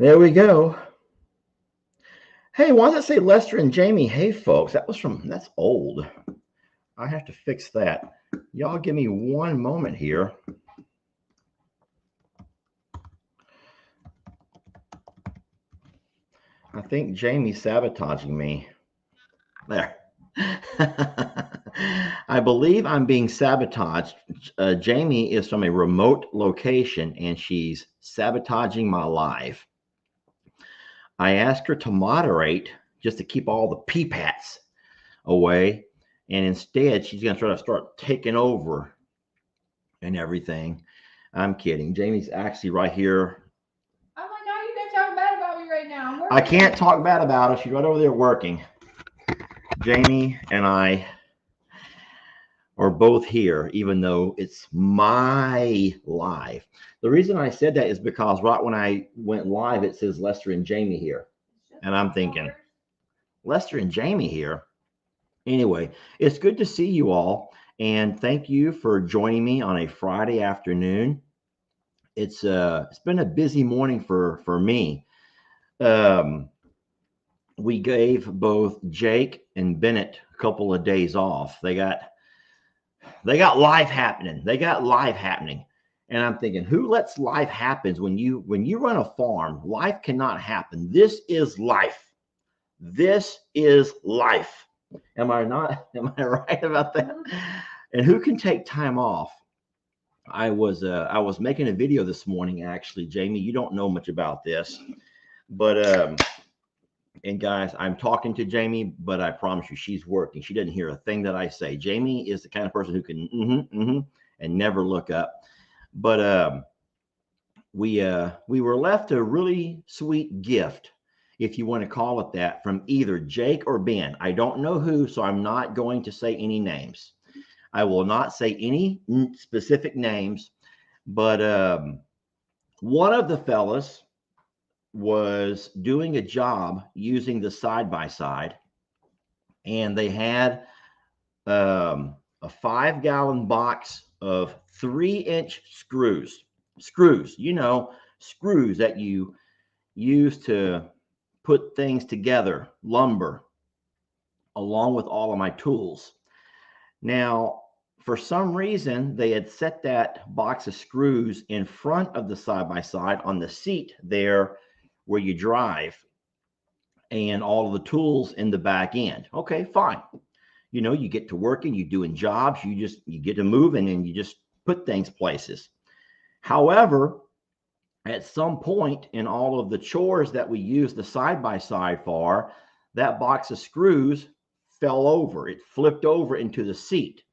There we go. Hey, why does it say Lester and Jamie? Hey, folks, that's old. I have to fix that. Y'all give me one moment here. I think Jamie's sabotaging me. There. I believe I'm being sabotaged. Jamie is from a remote location and she's sabotaging my live. I asked her to moderate just to keep all the peepats away. And instead, she's going to try to start taking over and everything. I'm kidding. Jamie's actually right here. I'm like, no, you can talk bad about me right now. I'm I working. can't talk bad about her. She's right over there working. Jamie and I are both here, even though it's my live. The reason I said that is because right when I went live, it says Lester and Jamie here. And I'm thinking, Lester and Jamie here. Anyway, it's good to see you all. And thank you for joining me on a Friday afternoon. It's been a busy morning for me. Um, we gave both Jake and Bennett a couple of days off. They got life happening. They got life happening. And I'm thinking, who lets life happen when you run a farm? Life cannot happen. This is life. This is life. Am I not? Am I right about that? And who can take time off? I was making a video this morning, actually, Jamie. You don't know much about this, but and guys, I'm talking to Jamie, but I promise you, she's working. She doesn't hear a thing that I say. Jamie is the kind of person who can and never look up. But we were left a really sweet gift, if you want to call it that, from either Jake or Ben. I don't know who, so I'm not going to say any names. I will not say any specific names, but one of the fellas was doing a job using the side by side, and they had a 5-gallon box of 3-inch screws. Screws, screws that you use to put things together, lumber, along with all of my tools. Now, for some reason, they had set that box of screws in front of the side by side on the seat there where you drive, and all of the tools in the back end. Okay, fine. You get to working, you doing jobs, you get to moving and you just put things places. However, at some point in all of the chores that we use the side by side for, that box of screws fell over. It flipped over into the seat.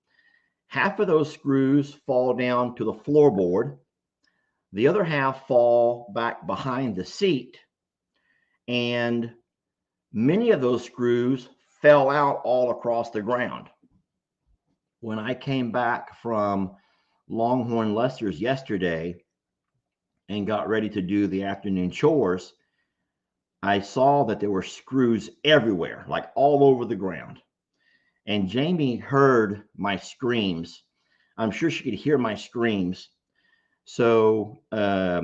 Half of those screws fall down to the floorboard. The other half fall back behind the seat. And many of those screws fell out all across the ground. When I came back from Longhorn Lester's yesterday and got ready to do the afternoon chores, I saw that there were screws everywhere, like all over the ground. And Jamie heard my screams. I'm sure she could hear my screams. So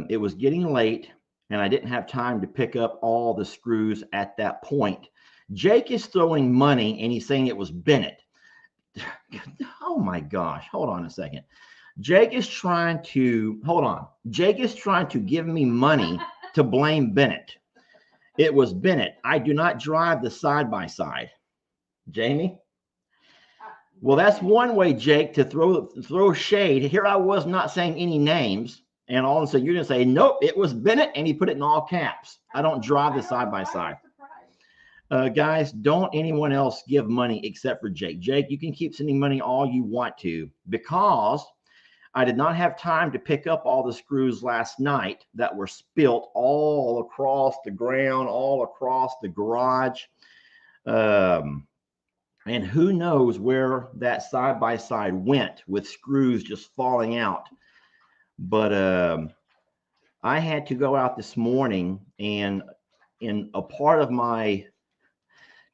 it was getting late, and I didn't have time to pick up all the screws at that point. Jake is throwing money, and he's saying it was Bennett. Oh my gosh, hold on a second. Jake is trying to give me money to blame Bennett. It was Bennett. I do not drive the side by side. Jamie? Well, that's one way, Jake, to throw shade. Here I was not saying any names, and all of a sudden you're going to say, nope, it was Bennett, and he put it in all caps. I don't drive the side by side. Guys, don't anyone else give money except for Jake. Jake, you can keep sending money all you want to, because I did not have time to pick up all the screws last night that were spilt all across the ground, all across the garage. And who knows where that side by side went with screws just falling out. But I had to go out this morning, and in a part of my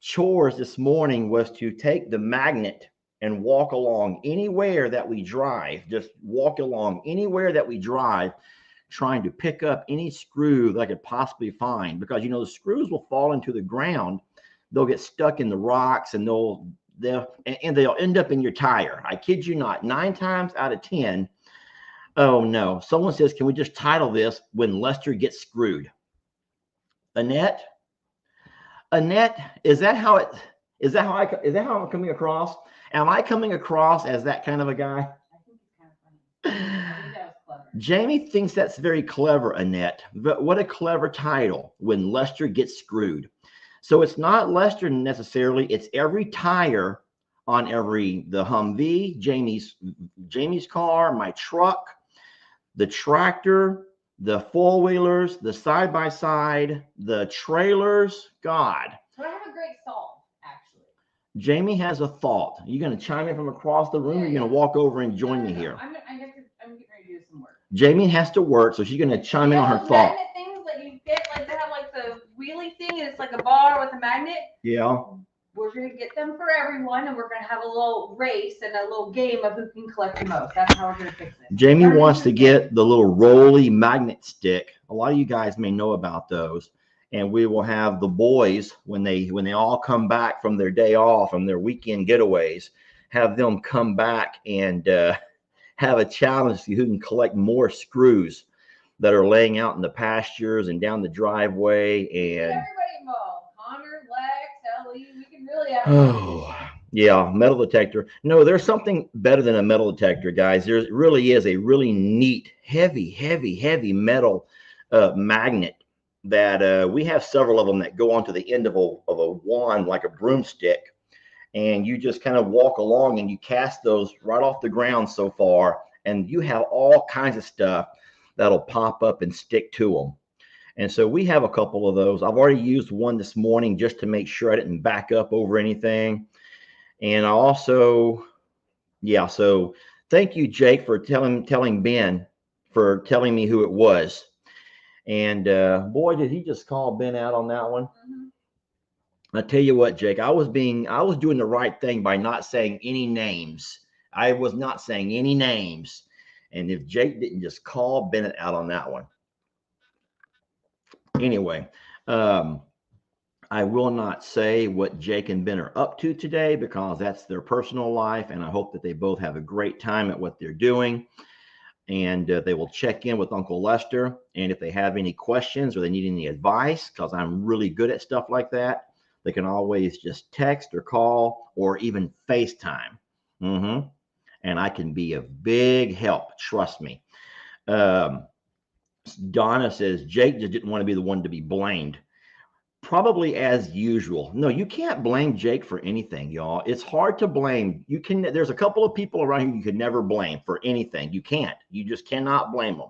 chores this morning was to take the magnet and walk along anywhere that we drive, just walk along anywhere that we drive trying to pick up any screw that I could possibly find, because the screws will fall into the ground. They'll get stuck in the rocks, and they'll end up in your tire. I kid you not, 9 times out of 10. Oh no, someone says, can we just title this "When Lester Gets Screwed"? Annette, is that how I'm coming across? Am I coming across as that kind of a guy? I think it's kind of funny. I think that was clever. Jamie thinks that's very clever, Annette. But what a clever title, When Lester Gets Screwed. So it's not Lester necessarily, it's every tire on the Humvee, Jamie's car, my truck, the tractor, the four-wheelers, the side-by-side, the trailers. God. But I have a great solve, actually. Jamie has a thought. Are you going to chime in from across the room, or are you going to walk over and join me here? I'm getting ready to do some work. Jamie has to work, so she's going to chime in on her thought. Magnet things that you get, like they have like the wheelie thing, and it's like a bar with a magnet. Yeah. We're going to get them for everyone, and we're going to have a little race and a little game of who can collect the most. That's how we're going to fix it. Jamie wants to get the little rolly magnet stick. A lot of you guys may know about those. And we will have the boys, when they all come back from their day off, from their weekend getaways, have them come back and have a challenge to see who can collect more screws that are laying out in the pastures and down the driveway. And everybody involved. Connor, Lex, Ellie, we can really have yeah, metal detector. No, there's something better than a metal detector, guys. There really is a really neat, heavy metal magnet that we have several of them that go onto the end of a wand, like a broomstick, and you just kind of walk along and you cast those right off the ground so far, and you have all kinds of stuff that'll pop up and stick to them. And so we have a couple of those. I've already used one this morning just to make sure I didn't back up over anything. And I also, yeah, so thank you, Jake, for telling Ben, for telling me who it was. And boy, did he just call Ben out on that one. Mm-hmm. I tell you what, Jake, I was doing the right thing by not saying any names. I was not saying any names. And if Jake didn't just call Bennett out on that one. Anyway, I will not say what Jake and Ben are up to today, because that's their personal life. And I hope that they both have a great time at what they're doing. And they will check in with Uncle Lester. And if they have any questions or they need any advice, because I'm really good at stuff like that, they can always just text or call or even FaceTime. And I can be a big help. Trust me. Donna says, Jake just didn't want to be the one to be blamed. Probably as usual. No, you can't blame Jake for anything, y'all. It's hard to blame. There's a couple of people around here you could never blame for anything. You can't. You just cannot blame them.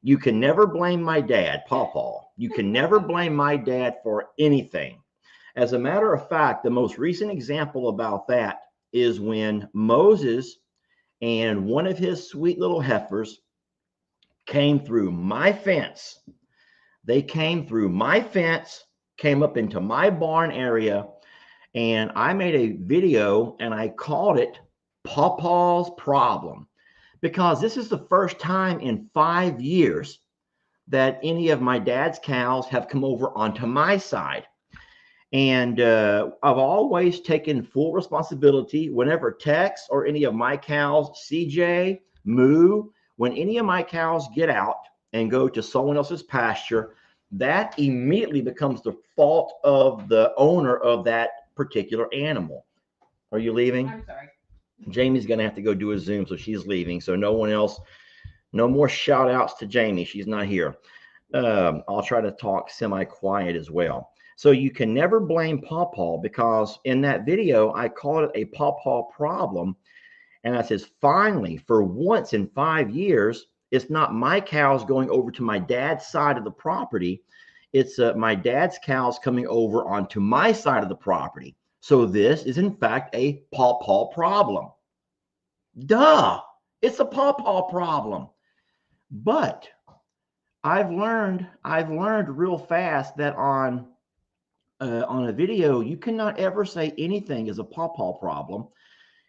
You can never blame my dad, Pawpaw. You can never blame my dad for anything. As a matter of fact, the most recent example about that is when Moses and one of his sweet little heifers came through my fence. They came through my fence, came up into my barn area, and I made a video and I called it Pawpaw's Problem, because this is the first time in 5 years that any of my dad's cows have come over onto my side. And I've always taken full responsibility whenever Tex or any of my cows, CJ, Moo, when any of my cows get out and go to someone else's pasture, that immediately becomes the fault of the owner of that particular animal. Are you leaving? I'm sorry. Jamie's going to have to go do a Zoom, so she's leaving. So no one else, no more shout outs to Jamie. She's not here. I'll try to talk semi-quiet as well. So you can never blame Pawpaw, because in that video, I called it a Pawpaw problem. And I says, finally, for once in 5 years, it's not my cows going over to my dad's side of the property. It's my dad's cows coming over onto my side of the property. So this is, in fact, a Pawpaw problem. Duh, it's a Pawpaw problem. But I've learned real fast that on a video, you cannot ever say anything is a Pawpaw problem,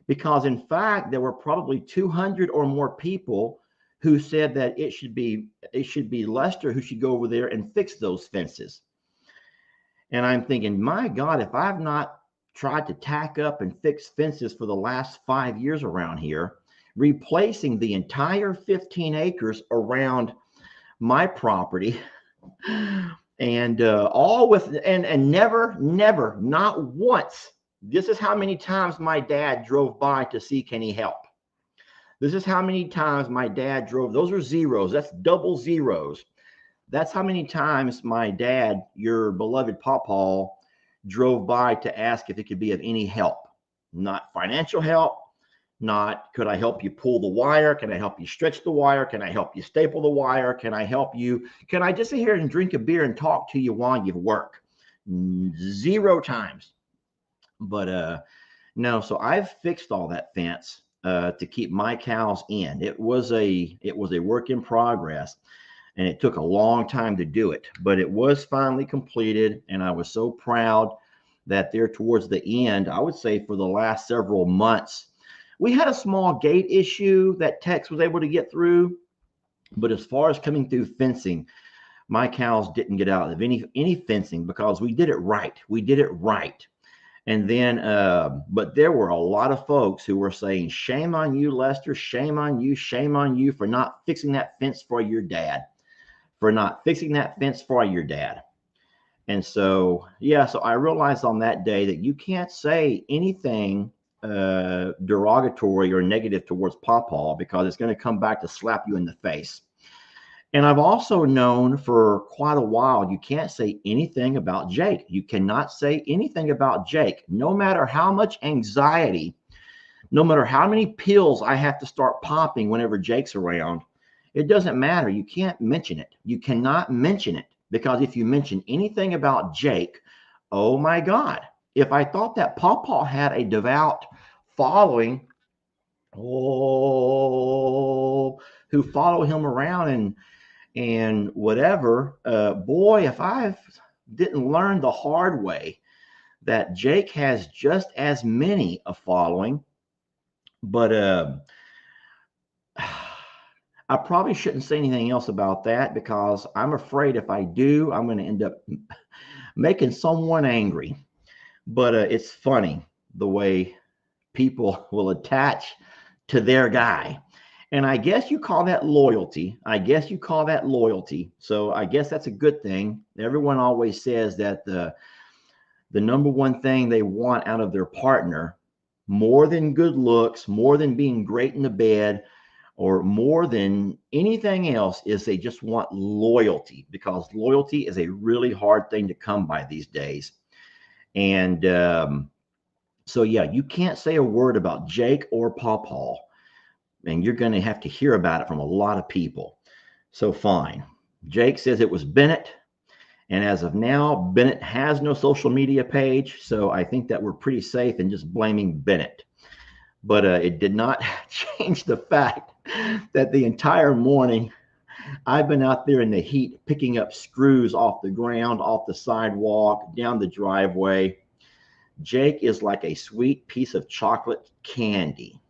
because in fact, there were probably 200 or more people who said that it should be Lester who should go over there and fix those fences. And I'm thinking, my God, if I've not tried to tack up and fix fences for the last 5 years around here, replacing the entire 15 acres around my property, and all with and never, not once. This is how many times my dad drove by to see, can he help? This is how many times my dad drove. Those are zeros. That's double zeros. That's how many times my dad, your beloved Pawpaw, drove by to ask if it could be of any help. Not financial help, not could I help you pull the wire? Can I help you stretch the wire? Can I help you staple the wire? Can I help you? Can I just sit here and drink a beer and talk to you while you work? 0 times. But no, so I've fixed all that fence to keep my cows in. It was a work in progress, and it took a long time to do it, but it was finally completed, and I was so proud that there towards the end, I would say for the last several months, we had a small gate issue that Tex was able to get through, but as far as coming through fencing, my cows didn't get out of any fencing because we did it right. We did it right. And then, but there were a lot of folks who were saying, shame on you, Lester, shame on you for not fixing that fence for your dad, And so, yeah, so I realized on that day that you can't say anything derogatory or negative towards Pawpaw because it's going to come back to slap you in the face. And I've also known for quite a while, you can't say anything about Jake. You cannot say anything about Jake, no matter how much anxiety, no matter how many pills I have to start popping whenever Jake's around. It doesn't matter. You can't mention it. You cannot mention it, because if you mention anything about Jake, oh my God, if I thought that Pawpaw had a devout following, who follow him around and whatever, boy, if I didn't learn the hard way that Jake has just as many a following, but I probably shouldn't say anything else about that, because I'm afraid if I do, I'm going to end up making someone angry. But it's funny the way people will attach to their guy. And I guess you call that loyalty. So I guess that's a good thing. Everyone always says that the number one thing they want out of their partner, more than good looks, more than being great in the bed, or more than anything else, is they just want loyalty, because loyalty is a really hard thing to come by these days. And so, yeah, you can't say a word about Jake or Pawpaw, and you're going to have to hear about it from a lot of people. So fine. Jake says it was Bennett. And as of now, Bennett has no social media page. So I think that we're pretty safe in just blaming Bennett. But it did not change the fact that the entire morning I've been out there in the heat picking up screws off the ground, off the sidewalk, down the driveway. Jake is like a sweet piece of chocolate candy.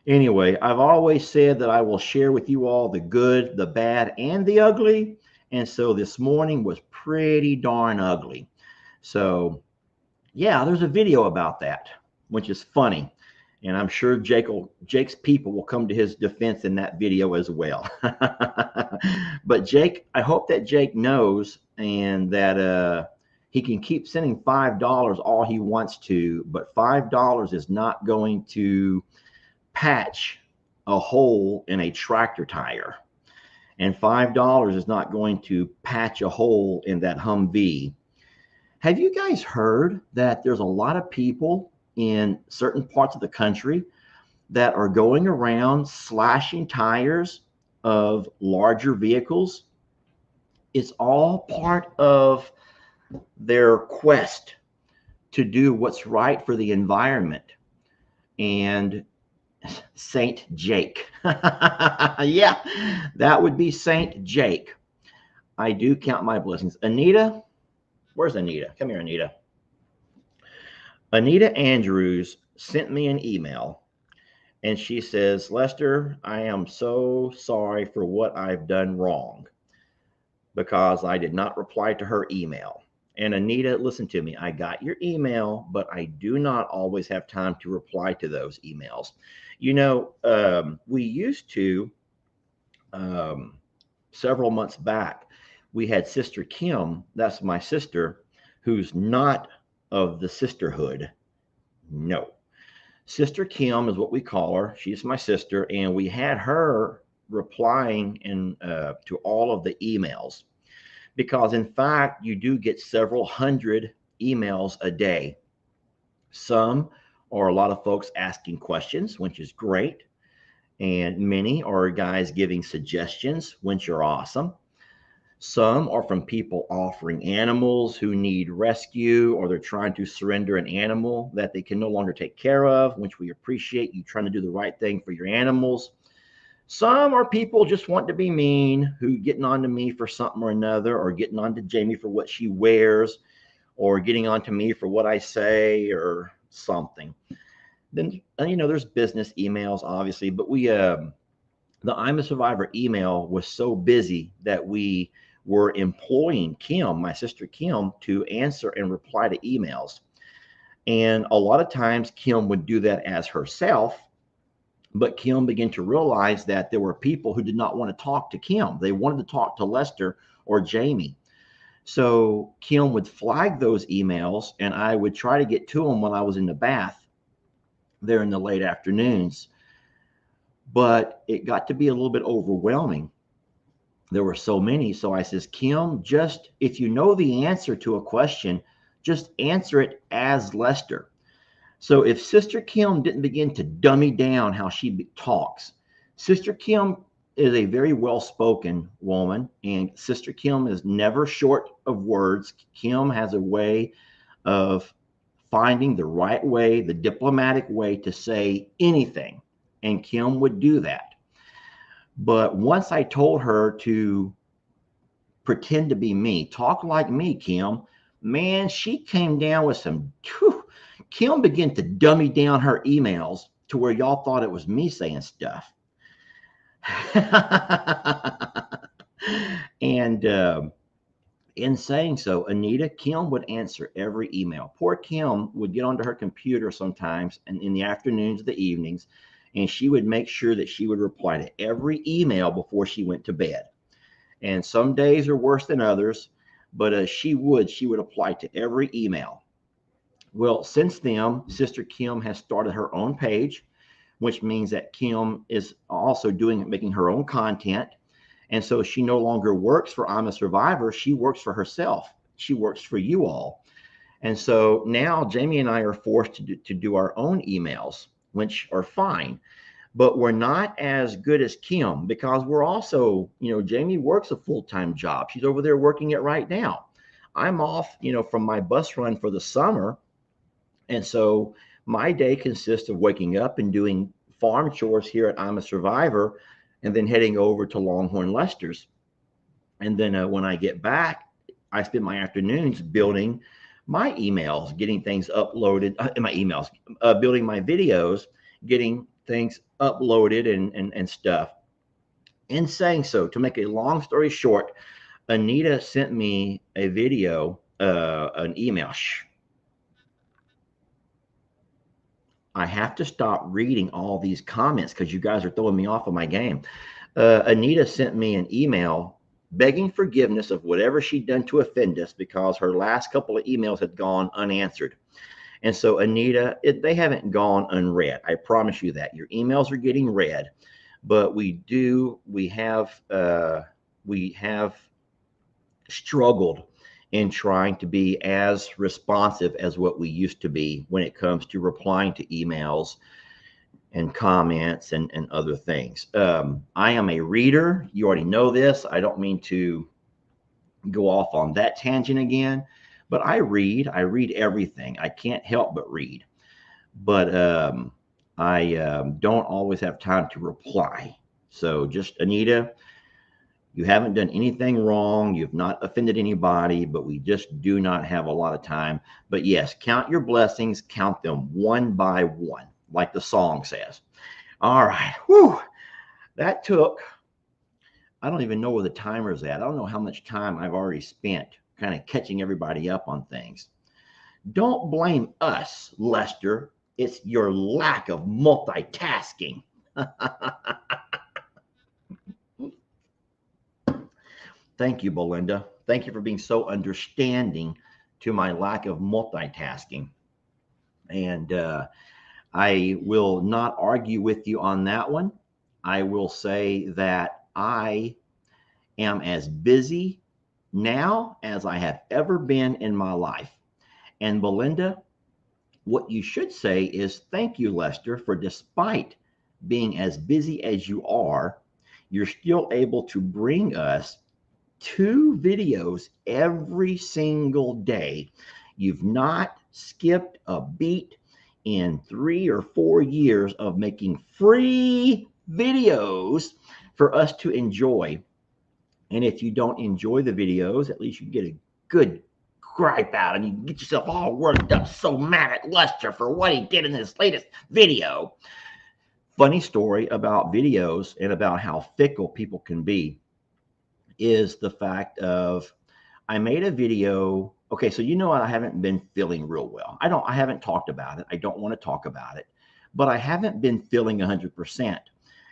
Anyway, I've always said that I will share with you all the good, the bad, and the ugly. And so this morning was pretty darn ugly. So yeah, there's a video about that, which is funny. And I'm sure Jake's people will come to his defense in that video as well. But Jake, I hope that Jake knows, and that he can keep sending $5 all he wants to, but $5 is not going to patch a hole in a tractor tire, and $5 is not going to patch a hole in that Humvee. Have you guys heard that there's a lot of people in certain parts of the country that are going around slashing tires of larger vehicles? It's all part of their quest to do what's right for the environment. And Saint Jake. Yeah, that would be Saint Jake. I do count my blessings. Anita, where's Anita? Come here, Anita. Anita Andrews sent me an email, And she says, Lester, I am so sorry for what I've done wrong because I did not reply to her email. And Anita, listen to me. I got your email, but I do not always have time to reply to those emails. We used to, um, several months back, we had Sister Kim, that's my sister, who's not of the sisterhood. No. Sister Kim is what we call her. She's my sister, and we had her replying to all of the emails because, in fact, you do get several hundred emails a day. Some are a lot of folks asking questions, which is great, and many are guys giving suggestions, which are awesome. Some are from people offering animals who need rescue, or they're trying to surrender an animal that they can no longer take care of, which we appreciate you trying to do the right thing for your animals. Some are people just want to be mean, who getting on to me for something or another, or getting on to Jamie for what she wears, or getting on to me for what I say or something. Then, there's business emails, obviously, but the I'm a Survivor email was so busy that we were employing Kim, my sister Kim, to answer and reply to emails. And a lot of times Kim would do that as herself, but Kim began to realize that there were people who did not want to talk to Kim. They wanted to talk to Lester or Jamie. So Kim would flag those emails, and I would try to get to them when I was in the bath there in the late afternoons. But it got to be a little bit overwhelming. There were so many. So I says, Kim, just if you know the answer to a question, just answer it as Lester. So if Sister Kim didn't begin to dummy down how she talks, Sister Kim is a very well-spoken woman, and Sister Kim is never short of words. Kim has a way of finding the right way, the diplomatic way to say anything, and Kim would do that. But once I told her to pretend to be me, talk like me, Kim, man, she came down with some. Kim began to dummy down her emails to where y'all thought it was me saying stuff. And in saying so, Anita, Kim would answer every email. Poor Kim would get onto her computer sometimes and in the afternoons, the evenings, and she would make sure that she would reply to every email before she went to bed. And some days are worse than others, but she would apply to every email. Well, since then, Sister Kim has started her own page, which means that Kim is also making her own content. And so she no longer works for I'm a Survivor. She works for herself. She works for you all. And so now Jamie and I are forced to do our own emails, which are fine. But we're not as good as Kim because we're also, Jamie works a full-time job. She's over there working it right now. I'm off, from my bus run for the summer. And so my day consists of waking up and doing farm chores here at I'm a Survivor, and then heading over to Longhorn Lester's. And then when I get back, I spend my afternoons building my emails, getting things uploaded, building my videos, getting things uploaded and stuff. In saying so, to make a long story short, Anita sent me a video, an email. I have to stop reading all these comments because you guys are throwing me off of my game. Anita sent me an email begging forgiveness of whatever she'd done to offend us because her last couple of emails had gone unanswered. And so, Anita, they haven't gone unread. I promise you that. Your emails are getting read, but we have struggled in trying to be as responsive as what we used to be when it comes to replying to emails and comments and other things. I am a reader. You already know this. I don't mean to go off on that tangent again, but I read everything. I can't help but read, but I don't always have time to reply. So just, Anita, you haven't done anything wrong. You've not offended anybody, but we just do not have a lot of time. But yes, count your blessings, count them one by one, like the song says. All right. Whew. That took, I don't even know where the timer's at. I don't know how much time I've already spent kind of catching everybody up on things. Don't blame us, Lester. It's your lack of multitasking. Thank you, Belinda. Thank you for being so understanding to my lack of multitasking. And I will not argue with you on that one. I will say that I am as busy now as I have ever been in my life. And Belinda, what you should say is thank you, Lester, for despite being as busy as you are, you're still able to bring us 2 videos every single day. You've not skipped a beat in 3 or 4 years of making free videos for us to enjoy. And if you don't enjoy the videos, at least you get a good gripe out and you get yourself all worked up, so mad at Lester for what he did in this latest video. Funny story about videos and about how fickle people can be is the fact of I made a video. Okay, so you know what? I haven't been feeling real well. I haven't talked about it. I don't want to talk about it, but I haven't been feeling 100%.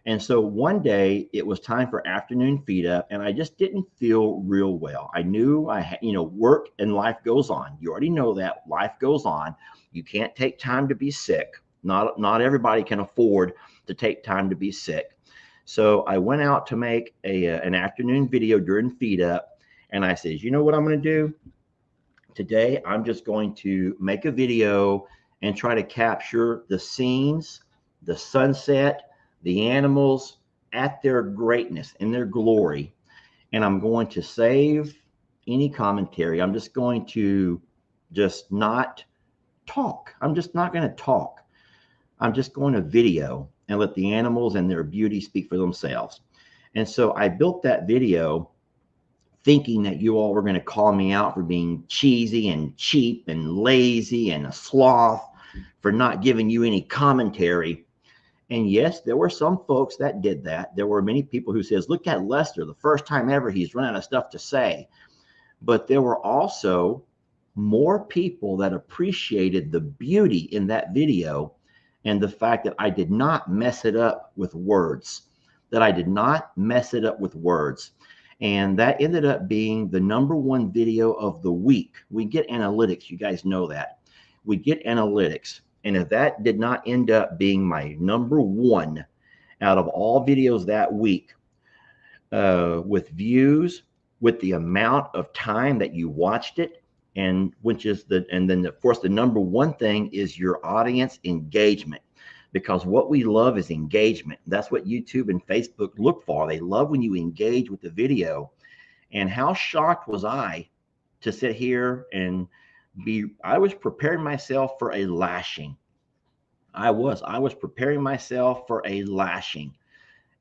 And so one day it was time for afternoon feed up and I just didn't feel real well. I knew I had, work and life goes on. You already know that life goes on. You can't take time to be sick. Not everybody can afford to take time to be sick. So I went out to make an afternoon video during feed up and I said, you know what I'm going to do? Today, I'm just going to make a video and try to capture the scenes, the sunset, the animals at their greatness and their glory. And I'm going to save any commentary. I'm just going to just not talk. I'm just not going to talk. I'm just going to video and let the animals and their beauty speak for themselves. And so I built that video thinking that you all were going to call me out for being cheesy and cheap and lazy and a sloth for not giving you any commentary. And yes, there were some folks that did that. There were many people who says, look at Lester, the first time ever he's run out of stuff to say. But there were also more people that appreciated the beauty in that video and the fact that I did not mess it up with words, And that ended up being the #1 video of the week. We get analytics. You guys know that. We get analytics. And if that did not end up being my #1 out of all videos that week, with views, with the amount of time that you watched it, and then of course the #1 thing is your audience engagement, because what we love is engagement. That's what YouTube and Facebook look for. They love when you engage with the video. And how shocked was I to sit here and I was preparing myself for a lashing. I was preparing myself for a lashing.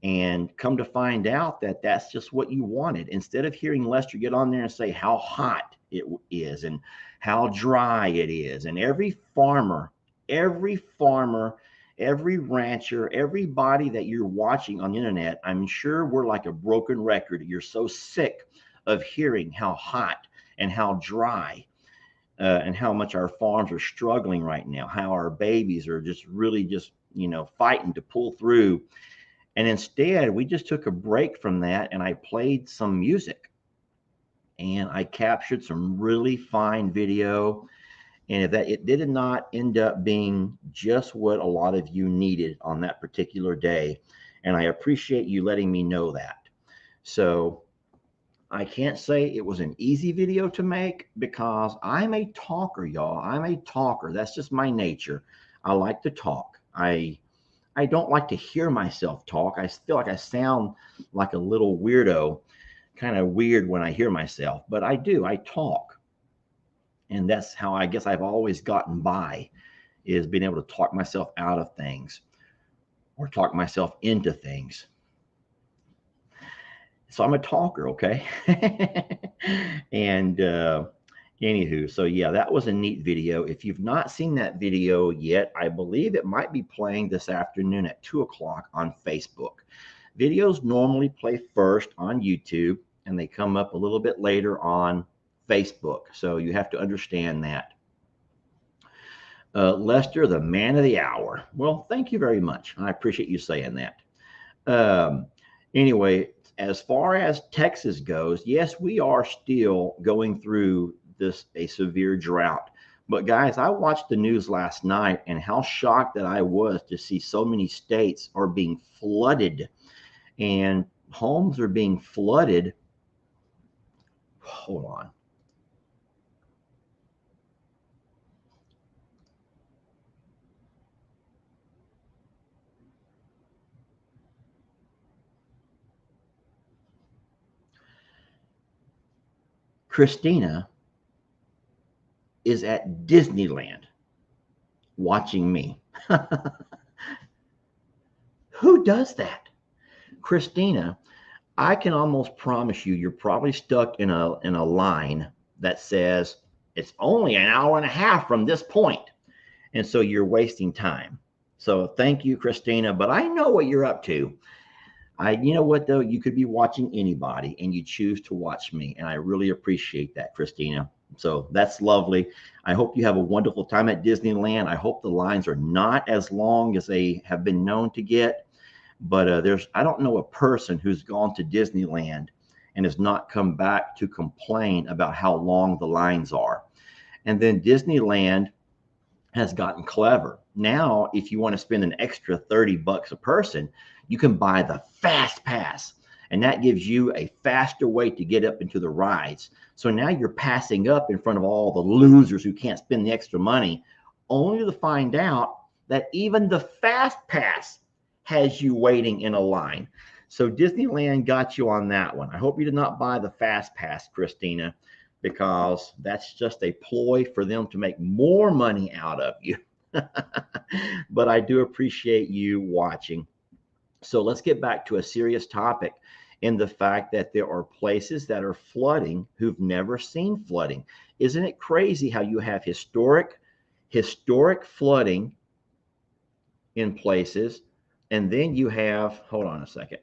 And come to find out that that's just what you wanted. Instead of hearing Lester get on there and say how hot it is and how dry it is, and every farmer, every rancher, everybody that you're watching on the internet, I'm sure we're like a broken record. You're so sick of hearing how hot and how dry and how much our farms are struggling right now, how our babies are just really fighting to pull through. And instead, we just took a break from that and I played some music and I captured some really fine video. And it did not end up being just what a lot of you needed on that particular day. And I appreciate you letting me know that. So I can't say it was an easy video to make because I'm a talker, y'all. I'm a talker. That's just my nature. I like to talk. I don't like to hear myself talk. I feel like I sound like a little weirdo, kind of weird when I hear myself, but I do. I talk. And that's how I guess I've always gotten by, is being able to talk myself out of things or talk myself into things. So I'm a talker, okay? And Anywho, so yeah, that was a neat video. If you've not seen that video yet, I believe it might be playing this afternoon at 2 o'clock on Facebook. Videos normally play first on YouTube and they come up a little bit later on Facebook. So you have to understand that. Lester, the man of the hour. Well, thank you very much. I appreciate you saying that. Anyway, as far as Texas goes, yes, we are still going through a severe drought. But guys, I watched the news last night and how shocked that I was to see so many states are being flooded and homes are being flooded. Hold on. Christina is at Disneyland watching me. Who does that? Christina, I can almost promise you, you're probably stuck in a line that says it's only an hour and a half from this point. And so you're wasting time. So thank you, Christina, but I know what you're up to. You know what though, you could be watching anybody and you choose to watch me. And I really appreciate that, Christina. So that's lovely. I hope you have a wonderful time at Disneyland. I hope the lines are not as long as they have been known to get. But I don't know a person who's gone to Disneyland and has not come back to complain about how long the lines are. And then Disneyland has gotten clever. Now, if you want to spend an extra $30 a person, you can buy the fast pass. And that gives you a faster way to get up into the rides. So now you're passing up in front of all the losers who can't spend the extra money, only to find out that even the fast pass has you waiting in a line. So Disneyland got you on that one. I hope you did not buy the fast pass, Christina, because that's just a ploy for them to make more money out of you. But I do appreciate you watching. So let's get back to a serious topic in the fact that there are places that are flooding who've never seen flooding. Isn't it crazy how you have historic flooding in places, and then you have, hold on a second.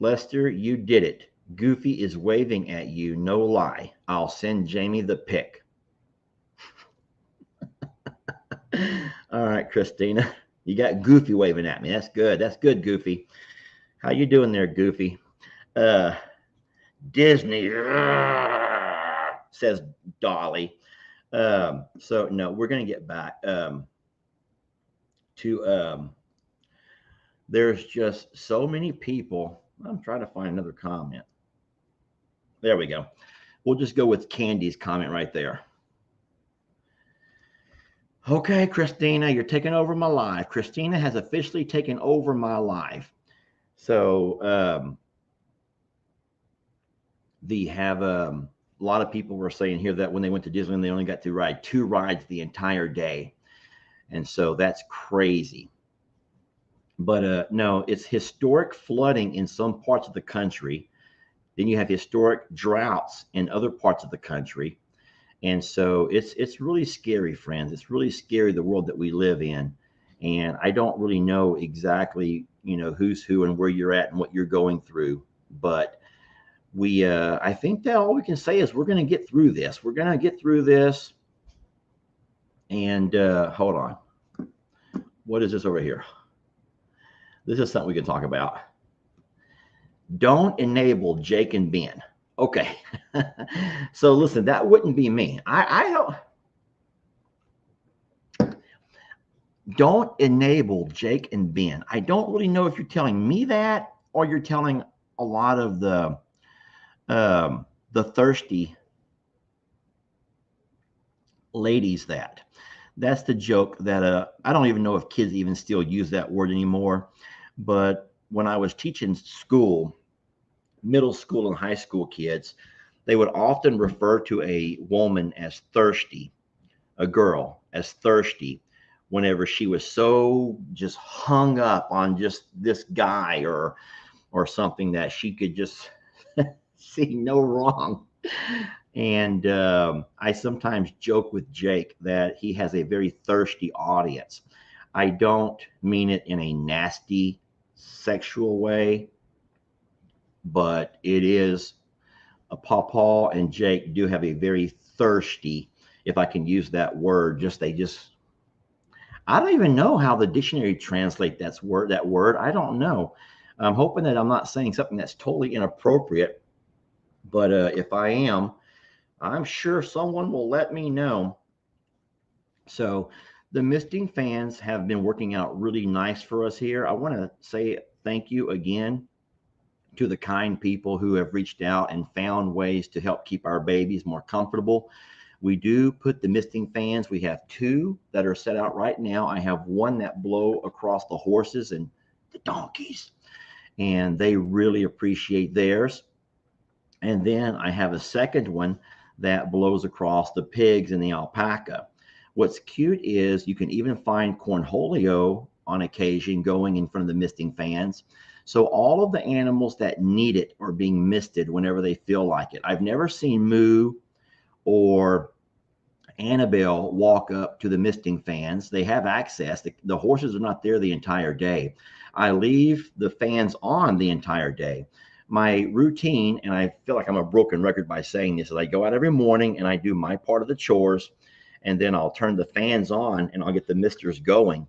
Lester, you did it. Goofy is waving at you, no lie. I'll send Jamie the pic. All right, Christina, you got Goofy waving at me. That's good. That's good, Goofy. How you doing there, Goofy? Disney, says Dolly. So no, we're going to get back to there's just so many people. I'm trying to find another comment. There we go. We'll just go with Candy's comment right there. Okay, Christina, you're taking over my life. Christina has officially taken over my life. So a lot of people were saying here that when they went to Disneyland, they only got to ride 2 rides the entire day. And so that's crazy. But no, it's historic flooding in some parts of the country. Then you have historic droughts in other parts of the country. And so it's really scary, friends. It's really scary, the world that we live in. And I don't really know exactly, who's who and where you're at and what you're going through. But I think that all we can say is we're going to get through this. We're going to get through this. And hold on. What is this over here? This is something we can talk about. Don't enable Jake and Ben. Okay. So listen, that wouldn't be me. I don't enable Jake and Ben. I don't really know if you're telling me that or you're telling a lot of the thirsty ladies that. That's the joke that I don't even know if kids even still use that word anymore. But when I was teaching school, middle school and high school kids, they would often refer to a woman as thirsty, a girl as thirsty, whenever she was so just hung up on just this guy or something that she could just see no wrong. And I sometimes joke with Jake that he has a very thirsty audience. I don't mean it in a nasty sexual way, but it is Paul and Jake do have a very thirsty, if I can use that word, I don't even know how the dictionary translate that word. I don't know. I'm hoping that I'm not saying something that's totally inappropriate, but if I am, I'm sure someone will let me know. So the misting fans have been working out really nice for us here. I want to say thank you again to the kind people who have reached out and found ways to help keep our babies more comfortable. We do put the misting fans. We have 2 that are set out right now. I have one that blow across the horses and the donkeys, and they really appreciate theirs. And then I have a second one that blows across the pigs and the alpaca. What's cute is you can even find cornholio on occasion going in front of the misting fans. So all of the animals that need it are being misted whenever they feel like it. I've never seen Moo or Annabelle walk up to the misting fans. They have access. The horses are not there the entire day. I leave the fans on the entire day. My routine, and I feel like I'm a broken record by saying this, is I go out every morning and I do my part of the chores, and then I'll turn the fans on and I'll get the misters going.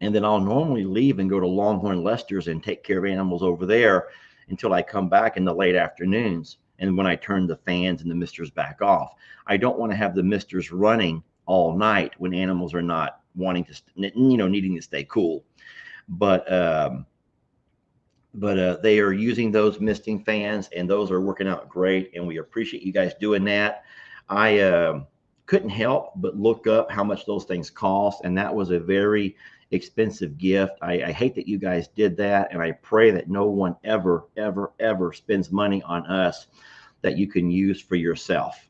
And then I'll normally leave and go to Longhorn Lester's and take care of animals over there until I come back in the late afternoons. And when I turn the fans and the misters back off, I don't want to have the misters running all night when animals are not wanting to, needing to stay cool. But they are using those misting fans, and those are working out great. And we appreciate you guys doing that. I couldn't help but look up how much those things cost, and that was a very expensive gift. I hate that you guys did that, and I pray that no one ever spends money on us that you can use for yourself.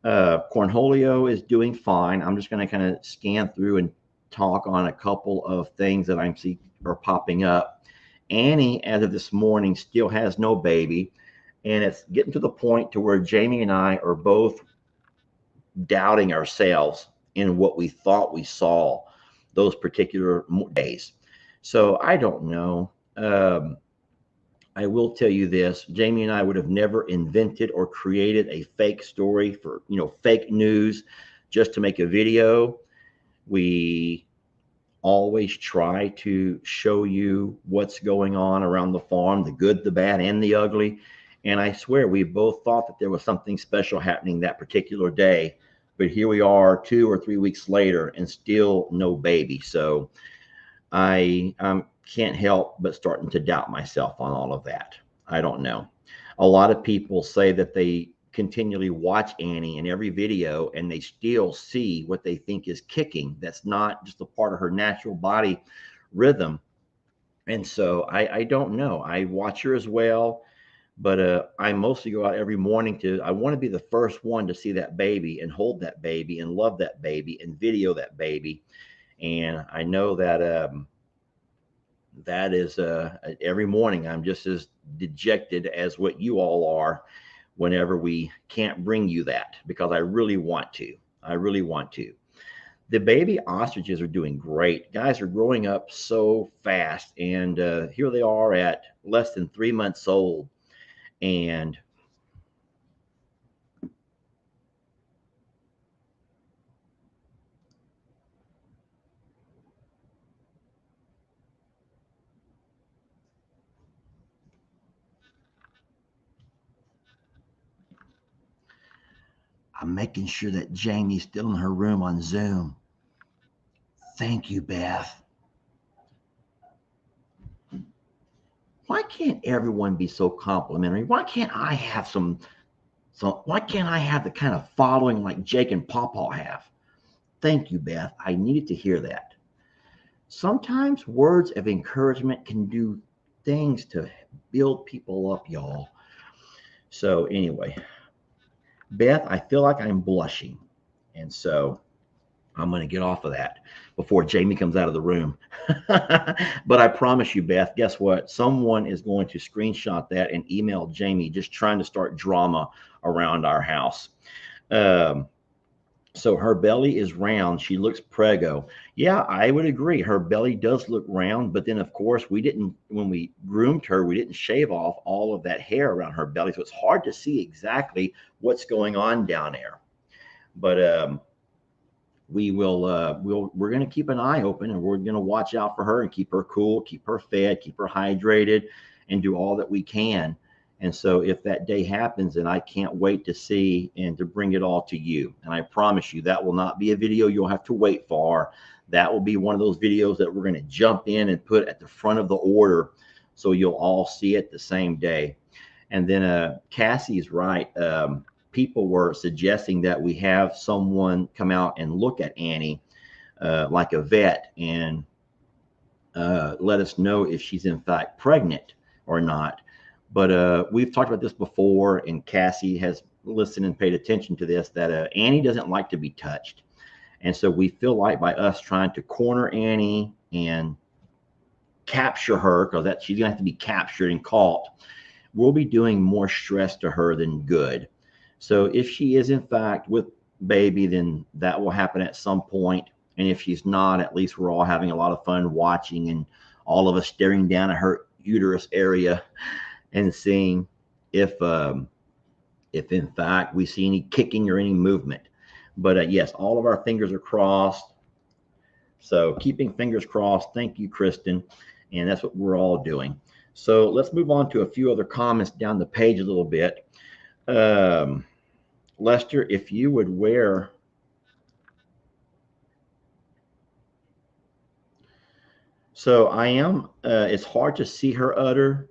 Cornholio is doing fine. I'm just going to kind of scan through and talk on a couple of things that I'm seeing are popping up. Annie, as of this morning, still has no baby, and it's getting to the point to where Jamie and I are both doubting ourselves in what we thought we saw those particular days. So I don't know. I will tell you this: Jamie and I would have never invented or created a fake story for, fake news just to make a video. We always try to show you what's going on around the farm, the good, the bad, and the ugly. And I swear we both thought that there was something special happening that particular day, but here we are 2 or 3 weeks later and still no baby. So I can't help but starting to doubt myself on all of that. I don't know. A lot of people say that they continually watch Annie in every video and they still see what they think is kicking. That's not just a part of her natural body rhythm. And so I don't know. I watch her as well, but I mostly go out every morning I want to be the first one to see that baby and hold that baby and love that baby and video that baby. And I know that that is every morning I'm just as dejected as what you all are whenever we can't bring you that, because I really want to. The baby ostriches are doing great. Guys are growing up so fast, and here they are at less than 3 months old. And I'm making sure that Jamie's still in her room on Zoom. Thank you, Beth. Why can't everyone be so complimentary? Why can't I have why can't I have the kind of following like Jake and Pawpaw have? Thank you, Beth. I needed to hear that. Sometimes words of encouragement can do things to build people up, y'all. So anyway, Beth, I feel like I'm blushing. And so I'm going to get off of that before Jamie comes out of the room. But I promise you, Beth, guess what? Someone is going to screenshot that and email Jamie just trying to start drama around our house. So her belly is round. She looks prego. Yeah, I would agree. Her belly does look round, but then of course when we groomed her, we didn't shave off all of that hair around her belly. So it's hard to see exactly what's going on down there. But we're going to keep an eye open, and we're going to watch out for her and keep her cool, keep her fed, keep her hydrated, and do all that we can. And so if that day happens, and I can't wait to see and to bring it all to you. And I promise you that will not be a video you'll have to wait for. That will be one of those videos that we're going to jump in and put at the front of the order so you'll all see it the same day. And then Cassie's right. People were suggesting that we have someone come out and look at Annie, like a vet, and let us know if she's in fact pregnant or not. But we've talked about this before, and Cassie has listened and paid attention to this, that Annie doesn't like to be touched. And so we feel like by us trying to corner Annie and capture her, because that she's going to have to be captured and caught, we'll be doing more stress to her than good. So if she is in fact with baby, then that will happen at some point. And if she's not, at least we're all having a lot of fun watching, and all of us staring down at her uterus area and seeing if in fact we see any kicking or any movement. But yes, all of our fingers are crossed. So keeping fingers crossed. Thank you, Kristen. And that's what we're all doing. So let's move on to a few other comments down the page a little bit. Lester, if you would wear so I am it's hard to see her udder.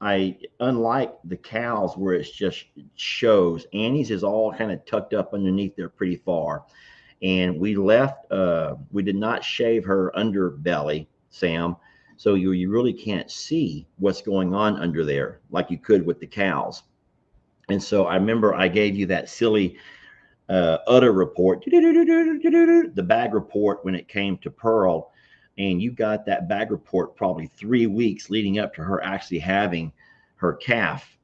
I unlike the cows where it's just shows, Annie's is all kind of tucked up underneath there pretty far. And we did not shave her underbelly, Sam. So you really can't see what's going on under there like you could with the cows. And so I remember I gave you that silly udder report, the bag report when it came to Pearl. And you got that bag report probably 3 weeks leading up to her actually having her calf.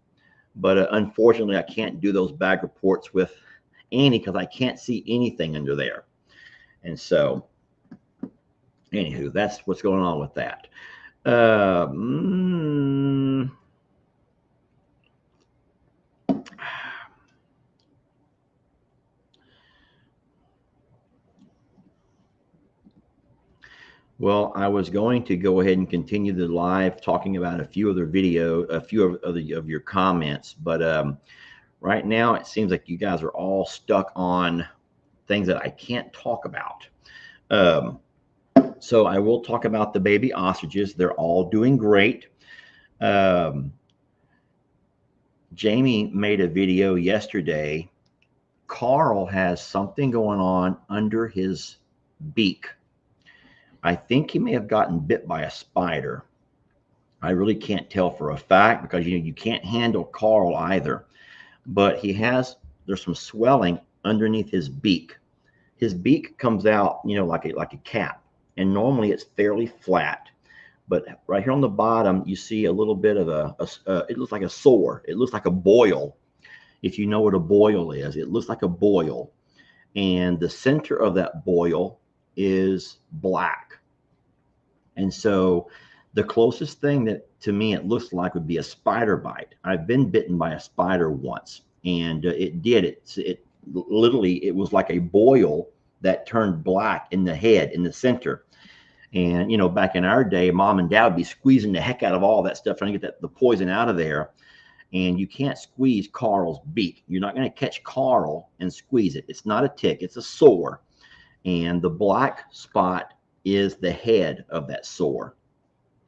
But unfortunately, I can't do those bag reports with Annie because I can't see anything under there. And so, anywho, that's what's going on with that. Well, I was going to go ahead and continue the live talking about a few of your comments, but right now it seems like you guys are all stuck on things that I can't talk about. So I will talk about the baby ostriches. They're all doing great. Jamie made a video yesterday. Carl has something going on under his beak. I think he may have gotten bit by a spider. I really can't tell for a fact because you can't handle Carl either. But there's some swelling underneath his beak. His beak comes out, like a cap, and normally it's fairly flat. But right here on the bottom, you see a little bit of it looks like a sore. It looks like a boil. If you know what a boil is, it looks like a boil. And the center of that boil is black. And so the closest thing that to me it looks like would be a spider bite. I've been bitten by a spider once, and it literally, it was like a boil that turned black in the head, in the center. And back in our day, mom and dad would be squeezing the heck out of all that stuff trying to get the poison out of there. And you can't squeeze Carl's beak. You're not going to catch Carl and squeeze it. It's not a tick, it's a sore. And the black spot is the head of that sore.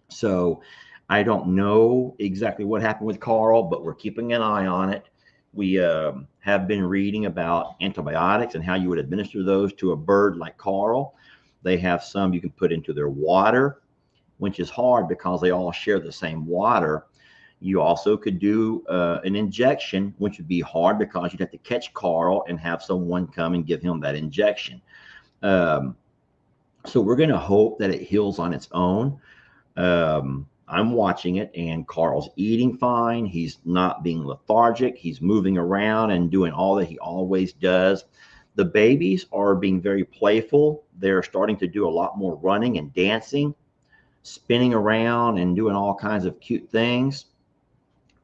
So I don't know exactly what happened with Carl, but we're keeping an eye on it. We have been reading about antibiotics and how you would administer those to a bird like Carl. They have some you can put into their water, which is hard because they all share the same water. You also could do an injection, which would be hard because you'd have to catch Carl and have someone come and give him that injection. So we're going to hope that it heals on its own. I'm watching it, and Carl's eating fine. He's not being lethargic. He's moving around and doing all that he always does. The babies are being very playful. They're starting to do a lot more running and dancing, spinning around and doing all kinds of cute things.